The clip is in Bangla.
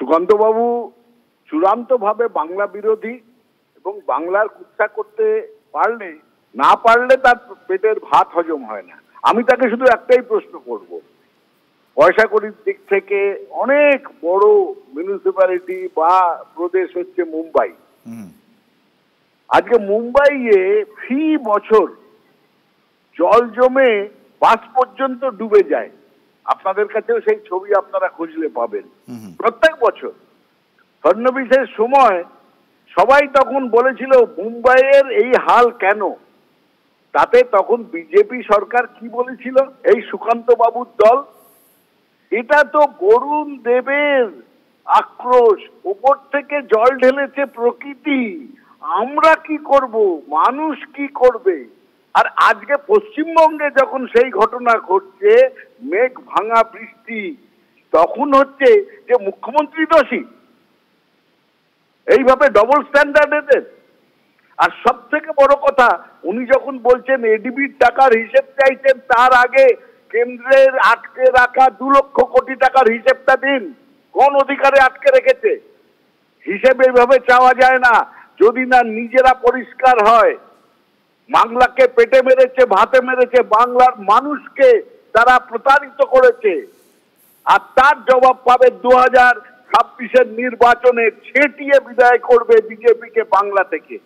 সুকান্তবাবু চূড়ান্তভাবে বাংলা বিরোধী এবং বাংলার কুৎসা করতে পারলে না পারলে তার পেটের ভাত হজম হয় না। আমি তাকে শুধু একটাই প্রশ্ন করব, পয়সা কড়ির দিক থেকে অনেক বড় মিউনিসিপ্যালিটি বা প্রদেশ হচ্ছে মুম্বাই। আজকে মুম্বাইয়ে ফি বছর জল জমে বাস পর্যন্ত ডুবে যায়। আপনাদের কাছেও সেই ছবি আপনারা খুঁজলে পাবেন। প্রত্যেক বছর ফডনবিসের সময় সবাই তখন বলেছিল মুম্বাইয়ের এই হাল কেন। তাতে তখন বিজেপি সরকার কি বলেছিল, এই সুকান্ত বাবুর দল, এটা তো বরুণ দেবের আক্রোশ, উপর থেকে জল ঢেলেছে প্রকৃতি, আমরা কি করব, মানুষ কি করবে। আর আজকে পশ্চিমবঙ্গে যখন সেই ঘটনা ঘটছে, মেঘ ভাঙা বৃষ্টি, তখন হচ্ছে যে মুখ্যমন্ত্রী দোষী। এইভাবে ডবল স্ট্যান্ডার্ড এদের। আর সব থেকে বড় কথা, উনি যখন বলছেন এডিবির টাকার হিসেব চাইছেন, তার আগে কেন্দ্রের আটকে রাখা 2 লক্ষ কোটি টাকার হিসেবটা দিন। কোন অধিকারে আটকে রেখেছে? হিসেব এইভাবে চাওয়া যায় না যদি না নিজেরা পরিষ্কার হয়। বাংলাকে পেটে মেরেছে, ভাতে মেরেছে, বাংলার মানুষকে তারা প্রতারিত করেছে। আর তার জবাব পাবে 2026-এর নির্বাচনে, ছেটিয়ে বিদায় করবে বিজেপিকে বাংলা থেকে।